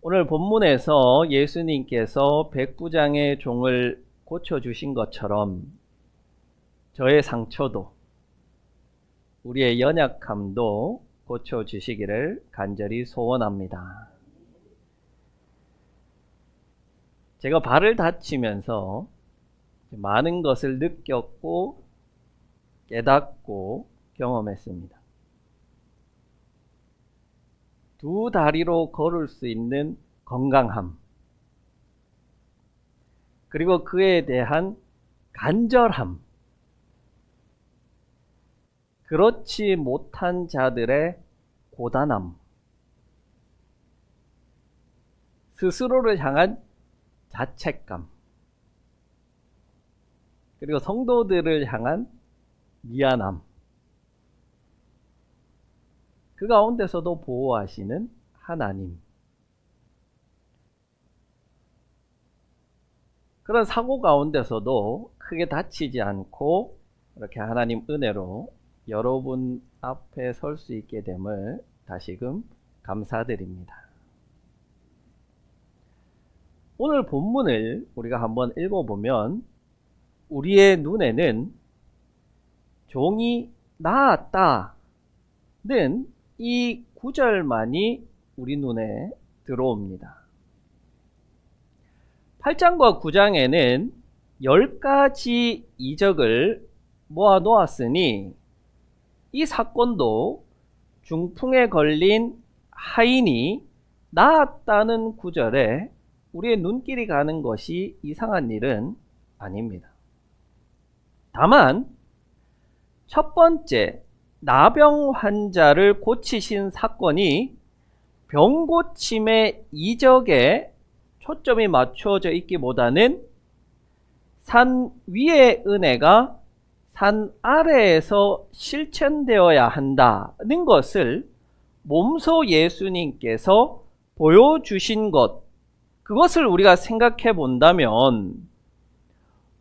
오늘 본문에서 예수님께서 백부장의 종을 고쳐주신 것처럼 저의 상처도 우리의 연약함도 고쳐주시기를 간절히 소원합니다. 제가 발을 다치면서 많은 것을 느꼈고 깨닫고 경험했습니다. 두 다리로 걸을 수 있는 건강함, 그리고 그에 대한 간절함, 그렇지 못한 자들의 고단함, 스스로를 향한 자책감, 그리고 성도들을 향한 미안함, 그 가운데서도 보호하시는 하나님, 그런 사고 가운데서도 크게 다치지 않고 이렇게 하나님 은혜로 여러분 앞에 설 수 있게 됨을 다시금 감사드립니다. 오늘 본문을 우리가 한번 읽어보면 우리의 눈에는 종이 나았다는 이 구절만이 우리 눈에 들어옵니다. 8장과 9장에는 10가지 이적을 모아 놓았으니 이 사건도 중풍에 걸린 하인이 나았다는 구절에 우리의 눈길이 가는 것이 이상한 일은 아닙니다. 다만 첫 번째 나병 환자를 고치신 사건이 병고침의 이적에 초점이 맞춰져 있기보다는 산 위의 은혜가 산 아래에서 실천되어야 한다는 것을 몸소 예수님께서 보여주신 것, 그것을 우리가 생각해 본다면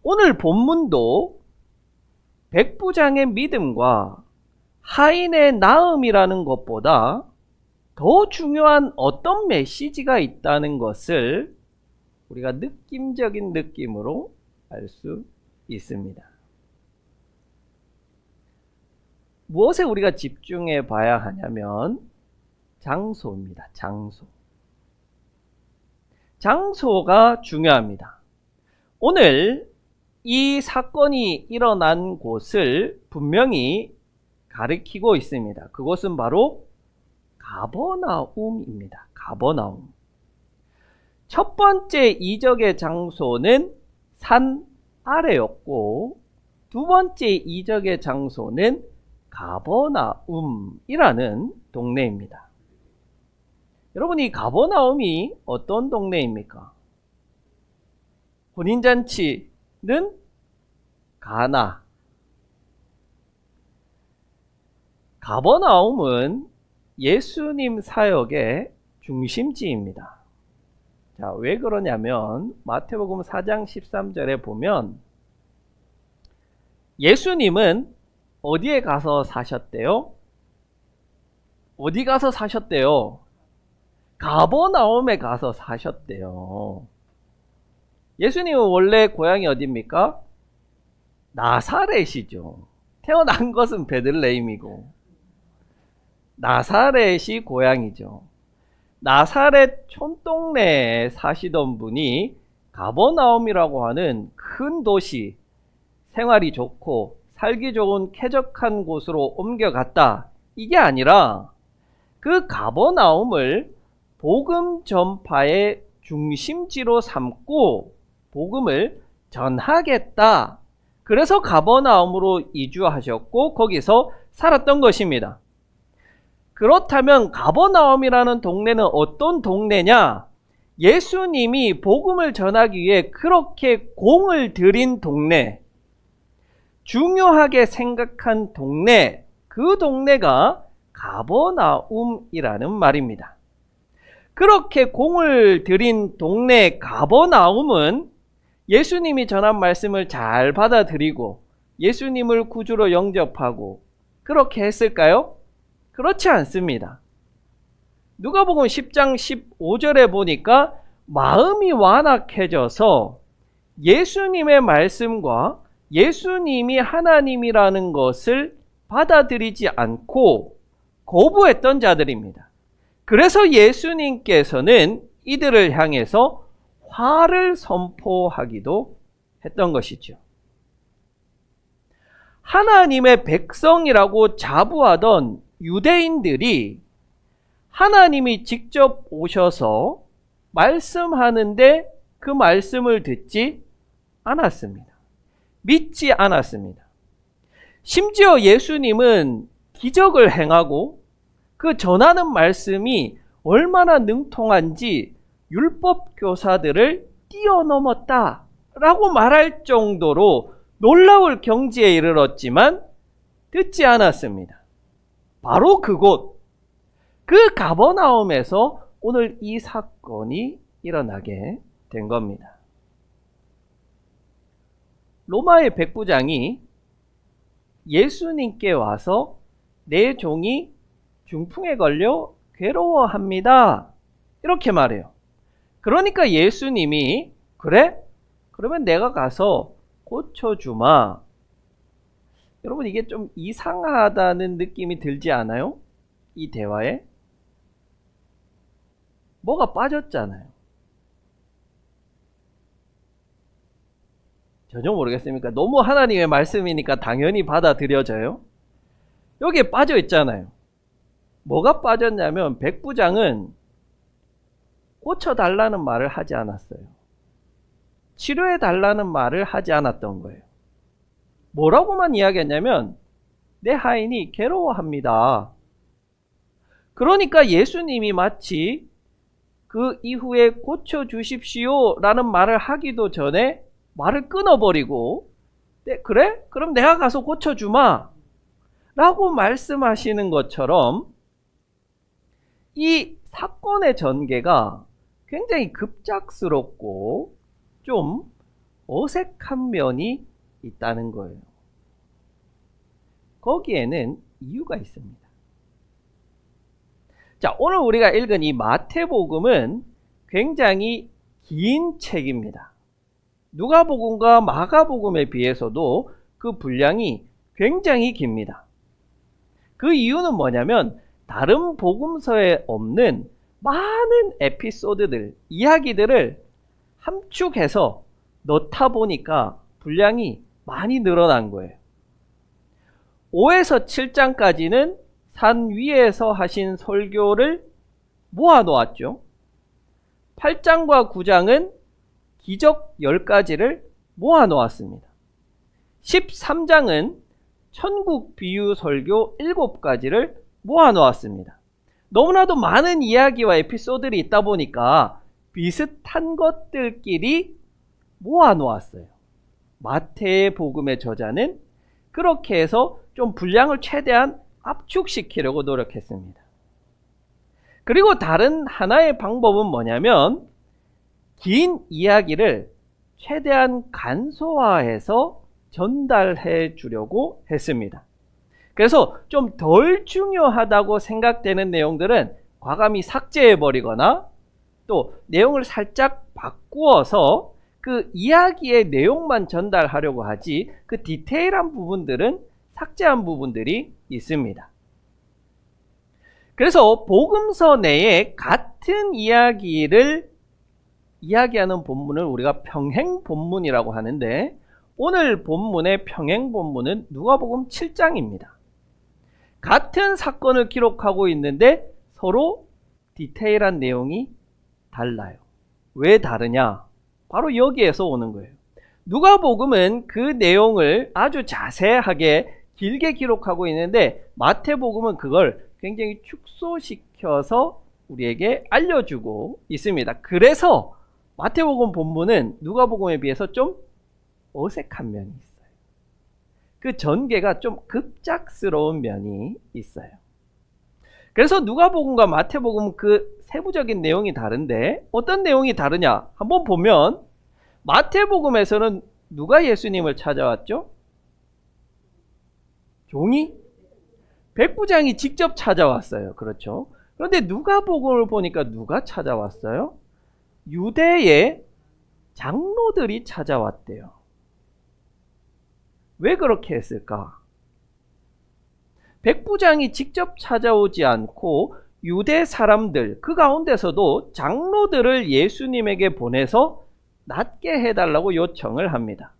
오늘 본문도 백부장의 믿음과 하인의 나음이라는 것보다 더 중요한 어떤 메시지가 있다는 것을 우리가 느낌적인 느낌으로 알 수 있습니다. 무엇에 우리가 집중해 봐야 하냐면 장소입니다. 장소가 중요합니다. 오늘 이 사건이 일어난 곳을 분명히 가리키고 있습니다. 그곳은 바로 가버나움입니다. 가버나움. 첫 번째 이적의 장소는 산 아래였고, 두 번째 이적의 장소는 가버나움이라는 동네입니다. 여러분, 이 가버나움이 어떤 동네입니까? 혼인잔치는 가나. 가버나움은 예수님 사역의 중심지입니다. 자, 왜 그러냐면 마태복음 4장 13절에 보면 예수님은 어디에 가서 사셨대요? 어디 가서 사셨대요? 가버나움에 가서 사셨대요. 예수님은 원래 고향이 어디입니까? 나사렛이죠. 태어난 것은 베들레헴이고 나사렛이 고향이죠. 나사렛 촌동네에 사시던 분이 가버나움이라고 하는 큰 도시, 생활이 좋고 살기 좋은 쾌적한 곳으로 옮겨갔다, 이게 아니라 그 가버나움을 복음 전파의 중심지로 삼고 복음을 전하겠다, 그래서 가버나움으로 이주하셨고 거기서 살았던 것입니다. 그렇다면 가버나움이라는 동네는 어떤 동네냐? 예수님이 복음을 전하기 위해 그렇게 공을 들인 동네, 중요하게 생각한 동네, 그 동네가 가버나움이라는 말입니다. 그렇게 공을 들인 동네 가버나움은 예수님이 전한 말씀을 잘 받아들이고 예수님을 구주로 영접하고 그렇게 했을까요? 그렇지 않습니다. 누가복음 10장 15절에 보니까 마음이 완악해져서 예수님의 말씀과 예수님이 하나님이라는 것을 받아들이지 않고 거부했던 자들입니다. 그래서 예수님께서는 이들을 향해서 화를 선포하기도 했던 것이죠. 하나님의 백성이라고 자부하던 유대인들이 하나님이 직접 오셔서 말씀하는데 그 말씀을 듣지 않았습니다. 믿지 않았습니다. 심지어 예수님은 기적을 행하고 그 전하는 말씀이 얼마나 능통한지 율법 교사들을 뛰어넘었다라고 말할 정도로 놀라울 경지에 이르렀지만 듣지 않았습니다. 바로 그곳, 그 가버나움에서 오늘 이 사건이 일어나게 된 겁니다. 로마의 백부장이 예수님께 와서 내 종이 중풍에 걸려 괴로워합니다. 이렇게 말해요. 그러니까 예수님이 그래? 그러면 내가 가서 고쳐주마. 여러분 이게 좀 이상하다는 느낌이 들지 않아요? 이 대화에? 뭐가 빠졌잖아요. 전혀 모르겠습니까? 너무 하나님의 말씀이니까 당연히 받아들여져요. 여기에 빠져 있잖아요. 뭐가 빠졌냐면 백부장은 고쳐달라는 말을 하지 않았어요. 치료해달라는 말을 하지 않았던 거예요. 뭐라고만 이야기했냐면 내 하인이 괴로워합니다. 그러니까 예수님이 마치 그 이후에 고쳐주십시오 라는 말을 하기도 전에 말을 끊어버리고 그래? 그럼 내가 가서 고쳐주마 라고 말씀하시는 것처럼 이 사건의 전개가 굉장히 급작스럽고 좀 어색한 면이 있다는 거예요. 거기에는 이유가 있습니다. 자, 오늘 우리가 읽은 이 마태복음은 굉장히 긴 책입니다. 누가복음과 마가복음에 비해서도 그 분량이 굉장히 깁니다. 그 이유는 뭐냐면 다른 복음서에 없는 많은 에피소드들, 이야기들을 함축해서 넣다 보니까 분량이 많이 늘어난 거예요. 5에서 7장까지는 산 위에서 하신 설교를 모아 놓았죠. 8장과 9장은 기적 10가지를 모아 놓았습니다. 13장은 천국 비유 설교 7가지를 모아 놓았습니다. 너무나도 많은 이야기와 에피소드들이 있다 보니까 비슷한 것들끼리 모아 놓았어요. 마태의 복음의 저자는 그렇게 해서 좀 분량을 최대한 압축시키려고 노력했습니다. 그리고 다른 하나의 방법은 뭐냐면 긴 이야기를 최대한 간소화해서 전달해 주려고 했습니다. 그래서 좀 덜 중요하다고 생각되는 내용들은 과감히 삭제해 버리거나 또 내용을 살짝 바꾸어서 그 이야기의 내용만 전달하려고 하지 그 디테일한 부분들은 삭제한 부분들이 있습니다. 그래서 복음서 내에 같은 이야기를 이야기하는 본문을 우리가 평행 본문이라고 하는데 오늘 본문의 평행 본문은 누가복음 7장입니다. 같은 사건을 기록하고 있는데 서로 디테일한 내용이 달라요. 왜 다르냐? 바로 여기에서 오는 거예요. 누가복음은 그 내용을 아주 자세하게 길게 기록하고 있는데 마태복음은 그걸 굉장히 축소시켜서 우리에게 알려주고 있습니다. 그래서 마태복음 본문은 누가복음에 비해서 좀 어색한 면이 있어요. 그 전개가 좀 급작스러운 면이 있어요. 그래서 누가복음과 마태복음은 그 세부적인 내용이 다른데 어떤 내용이 다르냐? 한번 보면 마태복음에서는 누가 예수님을 찾아왔죠? 종이? 백부장이 직접 찾아왔어요. 그렇죠? 그런데 누가복음을 보니까 누가 찾아왔어요? 유대의 장로들이 찾아왔대요. 왜 그렇게 했을까? 백부장이 직접 찾아오지 않고 유대 사람들, 그 가운데서도 장로들을 예수님에게 보내서 낫게 해달라고 요청을 합니다.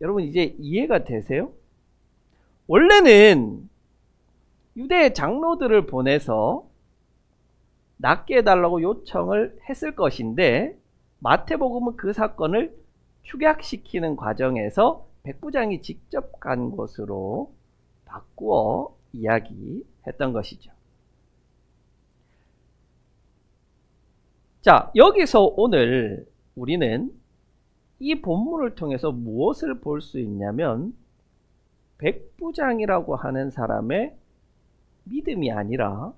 여러분 이제 이해가 되세요? 원래는 유대의 장로들을 보내서 낫게 해달라고 요청을 했을 것인데 마태복음은 그 사건을 축약시키는 과정에서 백부장이 직접 간 것으로 바꾸어 이야기했던 것이죠. 자, 여기서 오늘 우리는 이 본문을 통해서 무엇을 볼 수 있냐면 백부장이라고 하는 사람의 믿음이 아니라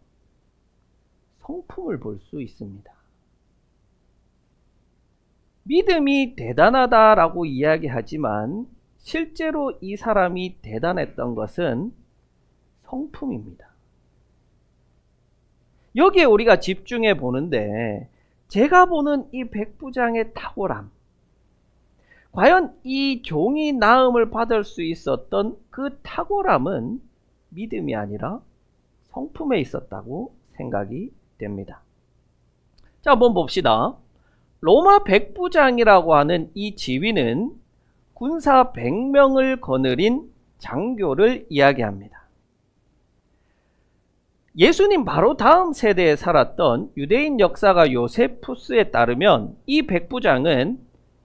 성품을 볼 수 있습니다. 믿음이 대단하다라고 이야기하지만 실제로 이 사람이 대단했던 것은 성품입니다. 여기에 우리가 집중해 보는데 제가 보는 이 백부장의 탁월함, 과연 이 종이 나음을 받을 수 있었던 그 탁월함은 믿음이 아니라 성품에 있었다고 생각이 됩니다. 자, 한번 봅시다. 로마 백부장이라고 하는 이 지위는 군사 100명을 거느린 장교를 이야기합니다. 예수님 바로 다음 세대에 살았던 유대인 역사가 요세푸스에 따르면 이 백부장은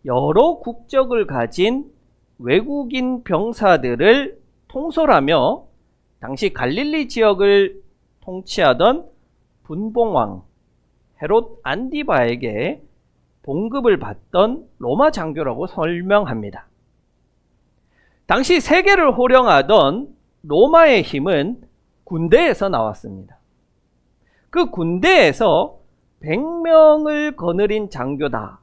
여러 국적을 가진 외국인 병사들을 통솔하며 당시 갈릴리 지역을 통치하던 분봉왕 헤롯 안디바에게 봉급을 받던 로마 장교라고 설명합니다. 당시 세계를 호령하던 로마의 힘은 군대에서 나왔습니다. 그 군대에서 100명을 거느린 장교다.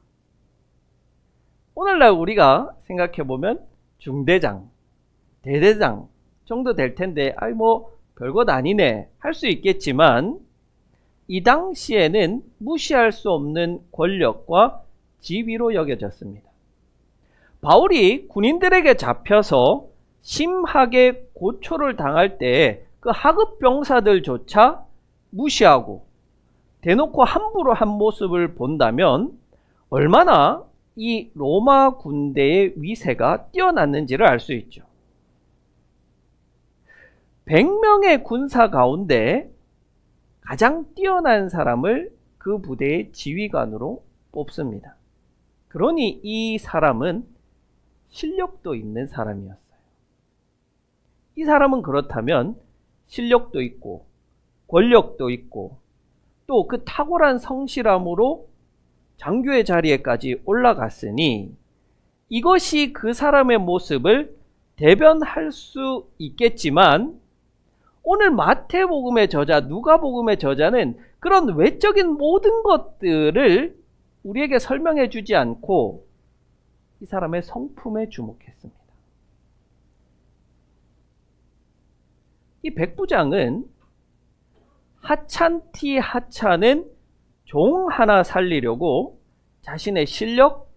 오늘날 우리가 생각해보면 중대장, 대대장 정도 될 텐데 별것 아니네 할 수 있겠지만 이 당시에는 무시할 수 없는 권력과 지위로 여겨졌습니다. 바울이 군인들에게 잡혀서 심하게 고초를 당할 때 그 하급 병사들조차 무시하고 대놓고 함부로 한 모습을 본다면 얼마나 이 로마 군대의 위세가 뛰어났는지를 알 수 있죠. 100명의 군사 가운데 가장 뛰어난 사람을 그 부대의 지휘관으로 뽑습니다. 그러니 이 사람은 실력도 있는 사람이었어요. 이 사람은 그렇다면 실력도 있고 권력도 있고 또 그 탁월한 성실함으로 장교의 자리에까지 올라갔으니 이것이 그 사람의 모습을 대변할 수 있겠지만 오늘 마태복음의 저자, 누가복음의 저자는 그런 외적인 모든 것들을 우리에게 설명해 주지 않고 이 사람의 성품에 주목했습니다. 이 백부장은 하찮디 하찮은 종 하나 살리려고 자신의 실력,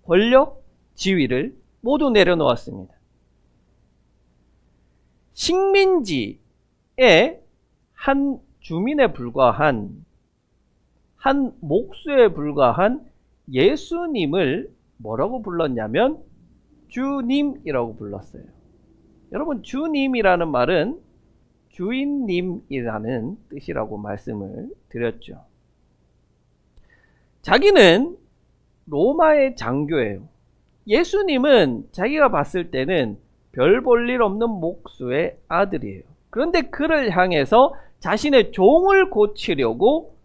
권력, 지위를 모두 내려놓았습니다. 식민지의 한 주민에 불과한 한 목수에 불과한 예수님을 뭐라고 불렀냐면 주님이라고 불렀어요. 여러분 주님이라는 말은 주인님이라는 뜻이라고 말씀을 드렸죠. 자기는 로마의 장교예요. 예수님은 자기가 봤을 때는 별 볼 일 없는 목수의 아들이에요. 그런데 그를 향해서 자신의 종을 고치려고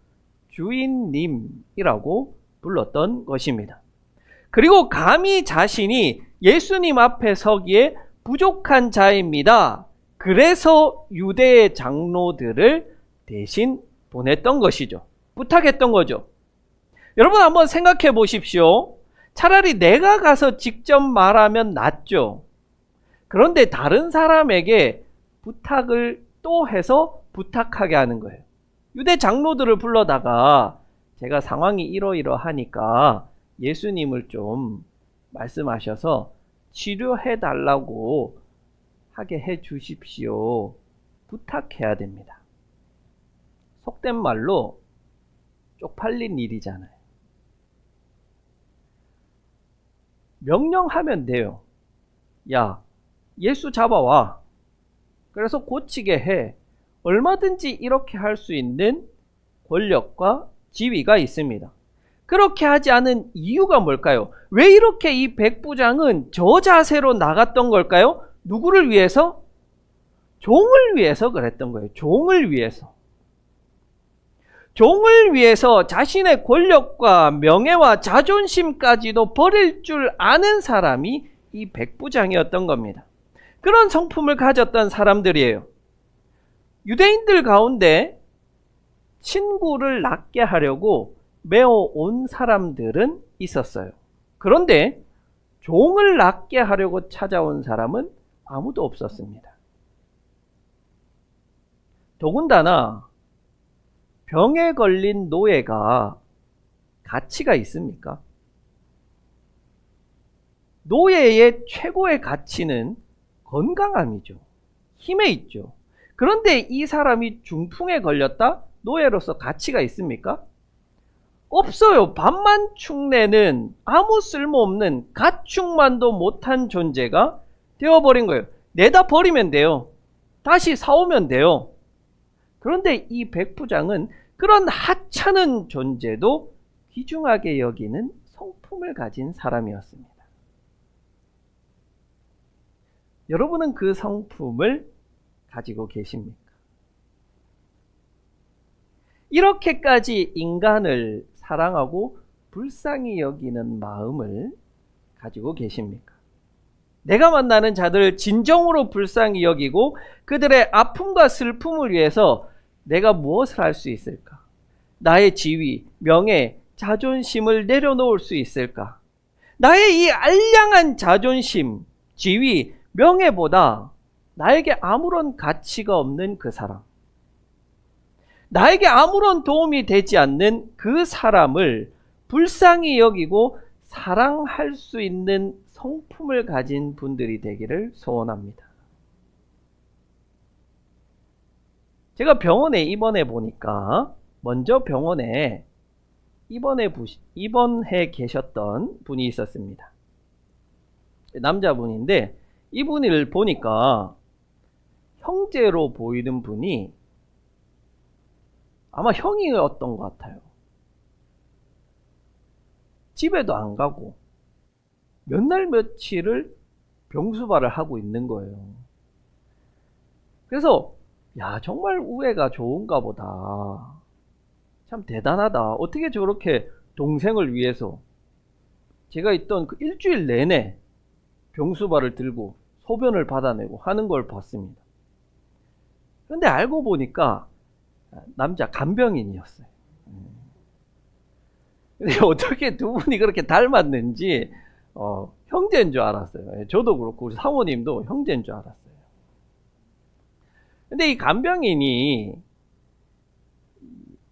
주인님이라고 불렀던 것입니다. 그리고 감히 자신이 예수님 앞에 서기에 부족한 자입니다. 그래서 유대의 장로들을 대신 보냈던 것이죠. 부탁했던 거죠. 여러분 한번 생각해 보십시오. 차라리 내가 가서 직접 말하면 낫죠. 그런데 다른 사람에게 부탁을 또 해서 부탁하게 하는 거예요. 유대 장로들을 불러다가 제가 상황이 이러이러하니까 예수님을 좀 말씀하셔서 치료해 달라고 하게 해 주십시오. 부탁해야 됩니다. 속된 말로 쪽팔린 일이잖아요. 명령하면 돼요. 야, 예수 잡아와. 그래서 고치게 해. 얼마든지 이렇게 할 수 있는 권력과 지위가 있습니다. 그렇게 하지 않은 이유가 뭘까요? 왜 이렇게 이 백부장은 저 자세로 나갔던 걸까요? 누구를 위해서? 종을 위해서 그랬던 거예요. 종을 위해서. 종을 위해서 자신의 권력과 명예와 자존심까지도 버릴 줄 아는 사람이 이 백부장이었던 겁니다. 그런 성품을 가졌던 사람들이에요. 유대인들 가운데 친구를 낫게 하려고 메어온 사람들은 있었어요. 그런데 종을 낫게 하려고 찾아온 사람은 아무도 없었습니다. 더군다나 병에 걸린 노예가 가치가 있습니까? 노예의 최고의 가치는 건강함이죠. 힘에 있죠. 그런데 이 사람이 중풍에 걸렸다? 노예로서 가치가 있습니까? 없어요. 밥만 축내는 아무 쓸모없는 가축만도 못한 존재가 되어버린 거예요. 내다 버리면 돼요. 다시 사오면 돼요. 그런데 이 백부장은 그런 하찮은 존재도 귀중하게 여기는 성품을 가진 사람이었습니다. 여러분은 그 성품을 가지고 계십니까? 이렇게까지 인간을 사랑하고 불쌍히 여기는 마음을 가지고 계십니까? 내가 만나는 자들을 진정으로 불쌍히 여기고 그들의 아픔과 슬픔을 위해서 내가 무엇을 할 수 있을까? 나의 지위, 명예, 자존심을 내려놓을 수 있을까? 나의 이 알량한 자존심, 지위, 명예보다 나에게 아무런 가치가 없는 그 사람, 나에게 아무런 도움이 되지 않는 그 사람을 불쌍히 여기고 사랑할 수 있는 성품을 가진 분들이 되기를 소원합니다. 제가 병원에 입원해 보니까 먼저 병원에 입원해 계셨던 분이 있었습니다. 남자분인데 이분을 보니까 형제로 보이는 분이 아마 형이었던 것 같아요. 집에도 안 가고 몇 날 며칠을 병수발을 하고 있는 거예요. 그래서 야, 정말 우애가 좋은가 보다. 참 대단하다. 어떻게 저렇게 동생을 위해서 제가 있던 그 일주일 내내 병수발을 들고 소변을 받아내고 하는 걸 봤습니다. 그런데 알고 보니까 남자 간병인이었어요. 근데 어떻게 두 분이 그렇게 닮았는지 형제인 줄 알았어요. 저도 그렇고 우리 사모님도 형제인 줄 알았어요. 근데 이 간병인이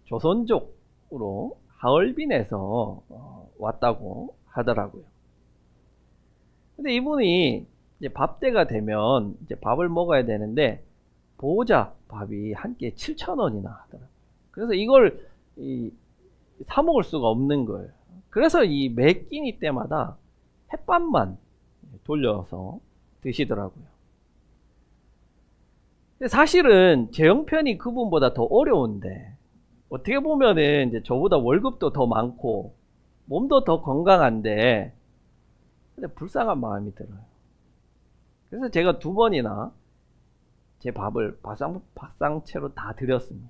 조선족으로 하얼빈에서 왔다고 하더라고요. 근데 이분이 이제 밥때가 되면 이제 밥을 먹어야 되는데 보호자 밥이 한 끼에 7,000원이나 하더라고요. 그래서 이걸 사 먹을 수가 없는 거예요. 그래서 이 매 끼니 때마다 햇밥만 돌려서 드시더라고요. 근데 사실은 제 형편이 그분보다 더 어려운데 어떻게 보면은 이제 저보다 월급도 더 많고 몸도 더 건강한데 근데 불쌍한 마음이 들어요. 그래서 제가 2번이나 제 밥을 밥상채로 다 드렸습니다.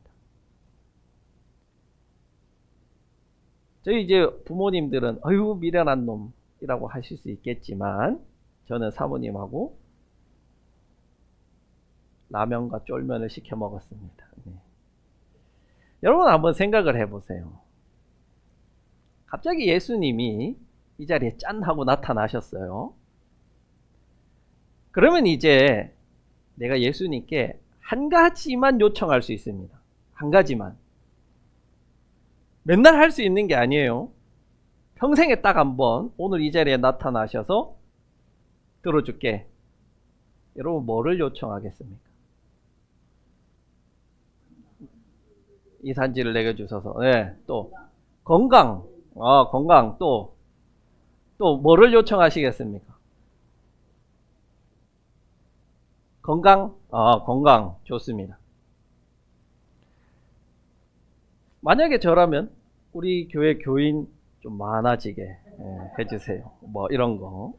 저희 이제 부모님들은 아유 미련한 놈이라고 하실 수 있겠지만 저는 사모님하고 라면과 쫄면을 시켜 먹었습니다. 네. 여러분 한번 생각을 해보세요. 갑자기 예수님이 이 자리에 짠 하고 나타나셨어요. 그러면 이제 내가 예수님께 한 가지만 요청할 수 있습니다. 한 가지만. 맨날 할 수 있는 게 아니에요. 평생에 딱 한 번 오늘 이 자리에 나타나셔서 들어줄게. 여러분 뭐를 요청하겠습니까? 이 산지를 내게 주셔서. 네, 또 건강. 건강. 또 뭐를 요청하시겠습니까? 건강? 건강. 좋습니다. 만약에 저라면 우리 교회 교인 좀 많아지게 해주세요. 뭐 이런 거.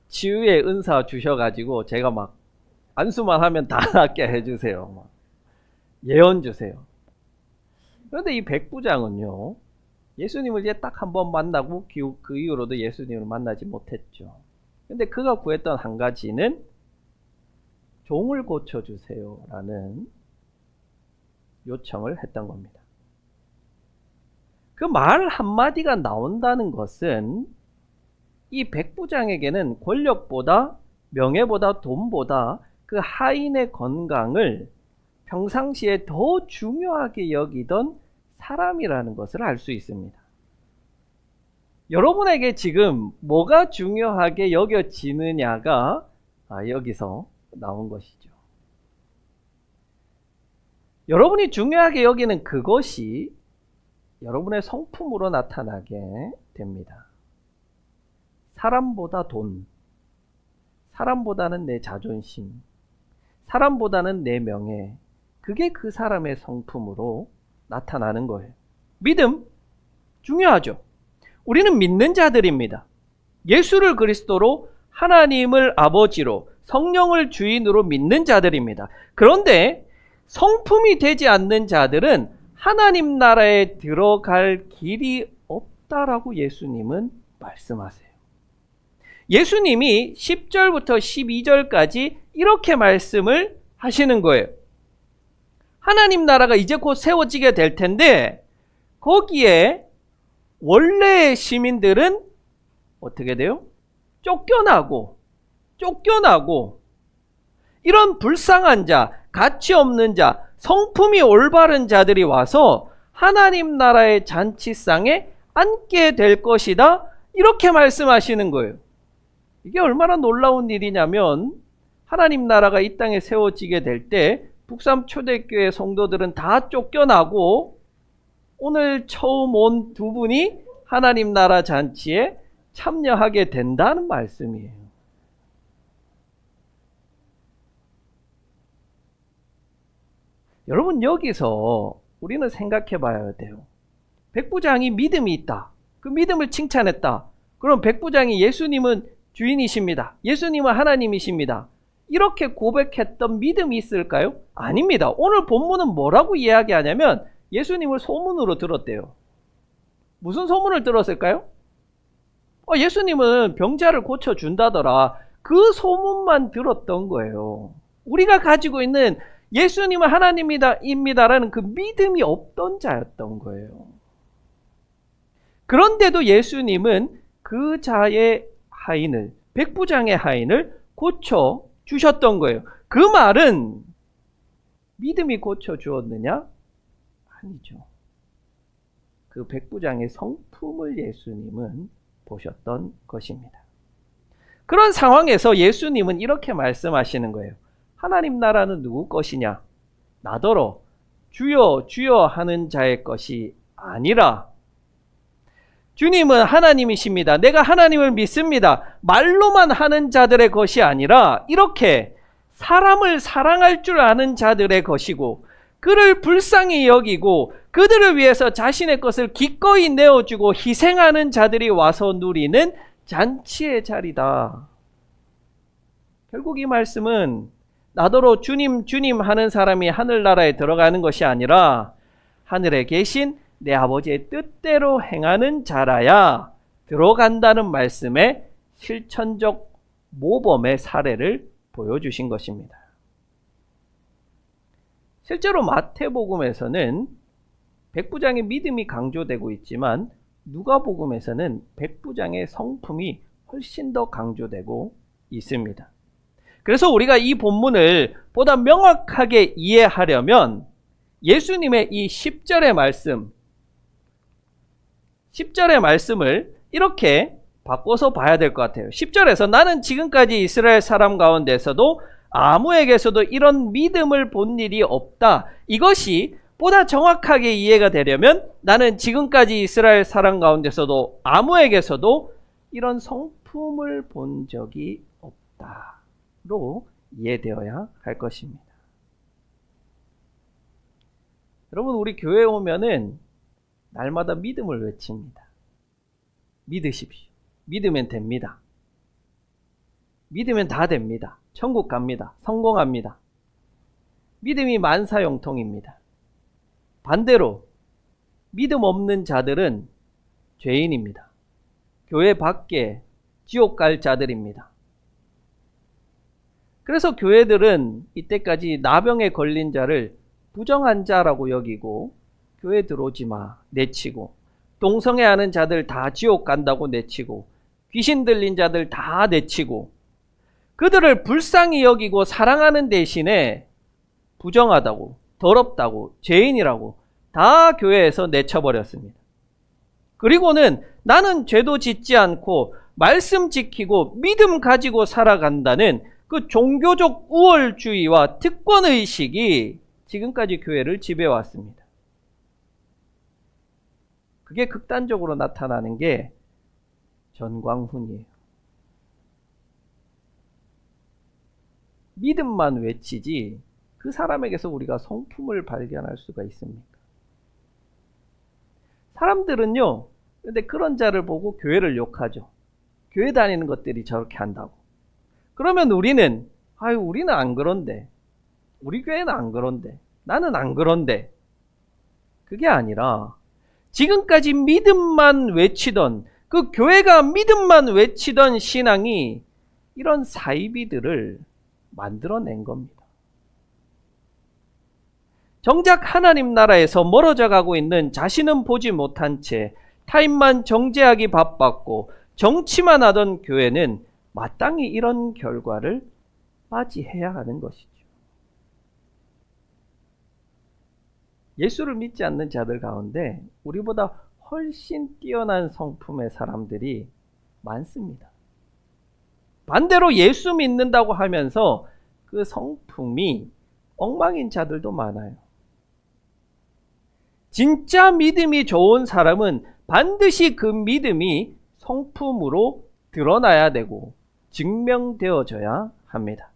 치유의 은사 주셔가지고 제가 막 안수만 하면 다 낫게 해주세요. 막 예언 주세요. 그런데 이 백부장은요, 예수님을 이제 딱 한 번 만나고 그 이후로도 예수님을 만나지 못했죠. 근데 그가 구했던 한 가지는 종을 고쳐주세요 라는 요청을 했던 겁니다. 그 말 한마디가 나온다는 것은 이 백부장에게는 권력보다 명예보다 돈보다 그 하인의 건강을 평상시에 더 중요하게 여기던 사람이라는 것을 알 수 있습니다. 여러분에게 지금 뭐가 중요하게 여겨지느냐가 여기서 나온 것이죠. 여러분이 중요하게 여기는 그것이 여러분의 성품으로 나타나게 됩니다. 사람보다 돈, 사람보다는 내 자존심, 사람보다는 내 명예, 그게 그 사람의 성품으로 나타나는 거예요. 믿음 중요하죠. 우리는 믿는 자들입니다. 예수를 그리스도로, 하나님을 아버지로, 성령을 주인으로 믿는 자들입니다. 그런데 성품이 되지 않는 자들은 하나님 나라에 들어갈 길이 없다라고 예수님은 말씀하세요. 예수님이 10절부터 12절까지 이렇게 말씀을 하시는 거예요. 하나님 나라가 이제 곧 세워지게 될 텐데 거기에 원래의 시민들은 어떻게 돼요? 쫓겨나고 이런 불쌍한 자, 가치 없는 자, 성품이 올바른 자들이 와서 하나님 나라의 잔치상에 앉게 될 것이다. 이렇게 말씀하시는 거예요. 이게 얼마나 놀라운 일이냐면 하나님 나라가 이 땅에 세워지게 될 때 북삼 초대교회 성도들은 다 쫓겨나고 오늘 처음 온 두 분이 하나님 나라 잔치에 참여하게 된다는 말씀이에요. 여러분 여기서 우리는 생각해 봐야 돼요. 백부장이 믿음이 있다. 그 믿음을 칭찬했다. 그럼 백부장이 예수님은 주인이십니다. 예수님은 하나님이십니다. 이렇게 고백했던 믿음이 있을까요? 아닙니다. 오늘 본문은 뭐라고 이야기하냐면 예수님을 소문으로 들었대요. 무슨 소문을 들었을까요? 예수님은 병자를 고쳐준다더라. 그 소문만 들었던 거예요. 우리가 가지고 있는 예수님은 하나님입니다라는 그 믿음이 없던 자였던 거예요. 그런데도 예수님은 그 자의 하인을, 백부장의 하인을 고쳐 주셨던 거예요. 그 말은 믿음이 고쳐 주었느냐? 아니죠. 그 백부장의 성품을 예수님은 보셨던 것입니다. 그런 상황에서 예수님은 이렇게 말씀하시는 거예요. 하나님 나라는 누구 것이냐? 나더러 주여 주여 하는 자의 것이 아니라 주님은 하나님이십니다. 내가 하나님을 믿습니다. 말로만 하는 자들의 것이 아니라 이렇게 사람을 사랑할 줄 아는 자들의 것이고 그를 불쌍히 여기고 그들을 위해서 자신의 것을 기꺼이 내어주고 희생하는 자들이 와서 누리는 잔치의 자리다. 결국 이 말씀은 나더러 주님 주님 하는 사람이 하늘나라에 들어가는 것이 아니라 하늘에 계신 내 아버지의 뜻대로 행하는 자라야 들어간다는 말씀의 실천적 모범의 사례를 보여주신 것입니다. 실제로 마태복음에서는 백부장의 믿음이 강조되고 있지만 누가복음에서는 백부장의 성품이 훨씬 더 강조되고 있습니다. 그래서 우리가 이 본문을 보다 명확하게 이해하려면 예수님의 이 10절의 말씀, 10절의 말씀을 이렇게 바꿔서 봐야 될 것 같아요. 10절에서 나는 지금까지 이스라엘 사람 가운데서도 아무에게서도 이런 믿음을 본 일이 없다. 이것이 보다 정확하게 이해가 되려면 나는 지금까지 이스라엘 사람 가운데서도 아무에게서도 이런 성품을 본 적이 없다로 이해되어야 할 것입니다. 여러분, 우리 교회에 오면은 날마다 믿음을 외칩니다. 믿으십시오. 믿으면 됩니다. 믿으면 다 됩니다. 천국 갑니다. 성공합니다. 믿음이 만사형통입니다. 반대로 믿음 없는 자들은 죄인입니다. 교회 밖에 지옥 갈 자들입니다. 그래서 교회들은 이때까지 나병에 걸린 자를 부정한 자라고 여기고 교회 들어오지 마 내치고, 동성애하는 자들 다 지옥 간다고 내치고, 귀신 들린 자들 다 내치고, 그들을 불쌍히 여기고 사랑하는 대신에 부정하다고, 더럽다고, 죄인이라고 다 교회에서 내쳐버렸습니다. 그리고는 나는 죄도 짓지 않고 말씀 지키고 믿음 가지고 살아간다는 그 종교적 우월주의와 특권의식이 지금까지 교회를 지배해왔습니다. 그게 극단적으로 나타나는 게 전광훈이에요. 믿음만 외치지 그 사람에게서 우리가 성품을 발견할 수가 있습니까? 사람들은요, 근데 그런 자를 보고 교회를 욕하죠. 교회 다니는 것들이 저렇게 한다고. 그러면 우리는 우리는 안 그런데, 우리 교회는 안 그런데, 나는 안 그런데, 그게 아니라 지금까지 믿음만 외치던 그 교회가 믿음만 외치던 신앙이 이런 사이비들을 만들어낸 겁니다. 정작 하나님 나라에서 멀어져 가고 있는, 자신은 보지 못한 채 타인만 정죄하기 바빴고 정치만 하던 교회는 마땅히 이런 결과를 맞이해야 하는 것이죠. 예수를 믿지 않는 자들 가운데 우리보다 훨씬 뛰어난 성품의 사람들이 많습니다. 반대로 예수 믿는다고 하면서 그 성품이 엉망인 자들도 많아요. 진짜 믿음이 좋은 사람은 반드시 그 믿음이 성품으로 드러나야 되고 증명되어져야 합니다.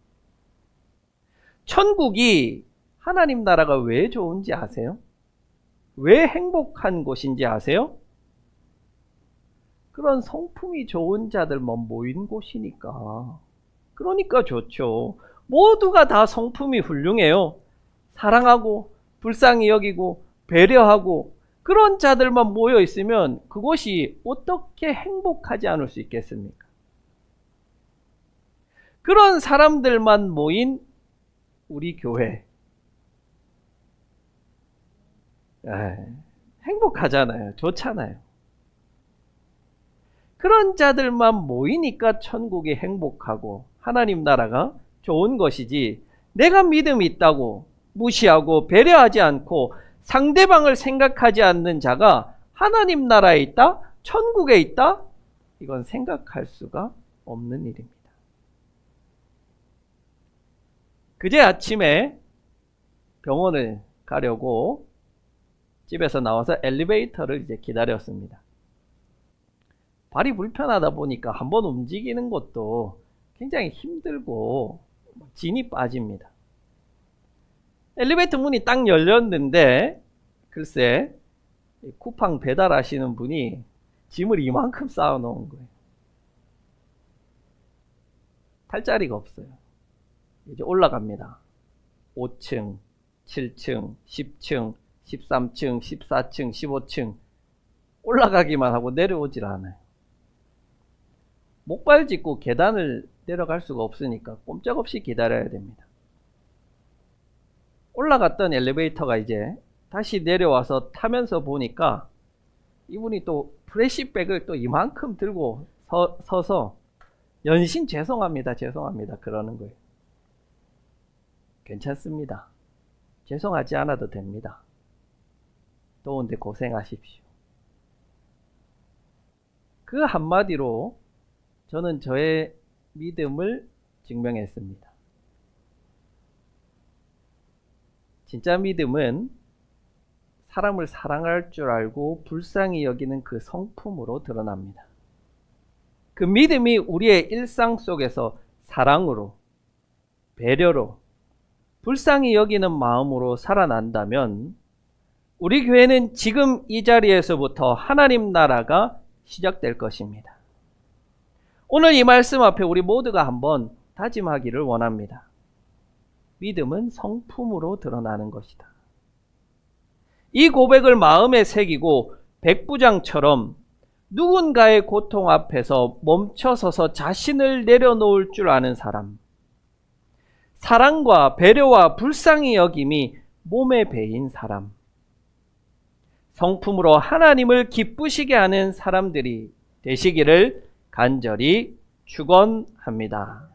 천국이, 하나님 나라가 왜 좋은지 아세요? 왜 행복한 곳인지 아세요? 그런 성품이 좋은 자들만 모인 곳이니까. 그러니까 좋죠. 모두가 다 성품이 훌륭해요. 사랑하고 불쌍히 여기고 배려하고 그런 자들만 모여 있으면 그곳이 어떻게 행복하지 않을 수 있겠습니까? 그런 사람들만 모인 우리 교회, 행복하잖아요. 좋잖아요. 그런 자들만 모이니까 천국이 행복하고 하나님 나라가 좋은 것이지, 내가 믿음이 있다고 무시하고 배려하지 않고 상대방을 생각하지 않는 자가 하나님 나라에 있다? 천국에 있다? 이건 생각할 수가 없는 일입니다. 그제 아침에 병원을 가려고 집에서 나와서 엘리베이터를 이제 기다렸습니다. 발이 불편하다 보니까 한번 움직이는 것도 굉장히 힘들고 진이 빠집니다. 엘리베이터 문이 딱 열렸는데 글쎄 쿠팡 배달하시는 분이 짐을 이만큼 쌓아 놓은 거예요. 탈 자리가 없어요. 이제 올라갑니다. 5층, 7층, 10층, 13층, 14층, 15층 올라가기만 하고 내려오질 않아요. 목발 짚고 계단을 내려갈 수가 없으니까 꼼짝없이 기다려야 됩니다. 올라갔던 엘리베이터가 이제 다시 내려와서 타면서 보니까 이분이 또 플래시백을 또 이만큼 들고 서서 연신 죄송합니다 그러는 거예요. 괜찮습니다. 죄송하지 않아도 됩니다. 더운데 고생하십시오. 그 한마디로 저는 저의 믿음을 증명했습니다. 진짜 믿음은 사람을 사랑할 줄 알고 불쌍히 여기는 그 성품으로 드러납니다. 그 믿음이 우리의 일상 속에서 사랑으로, 배려로, 불쌍히 여기는 마음으로 살아난다면 우리 교회는 지금 이 자리에서부터 하나님 나라가 시작될 것입니다. 오늘 이 말씀 앞에 우리 모두가 한번 다짐하기를 원합니다. 믿음은 성품으로 드러나는 것이다. 이 고백을 마음에 새기고 백부장처럼 누군가의 고통 앞에서 멈춰서서 자신을 내려놓을 줄 아는 사람, 사랑과 배려와 불쌍히 여김이 몸에 배인 사람, 성품으로 하나님을 기쁘시게 하는 사람들이 되시기를 간절히 축원합니다.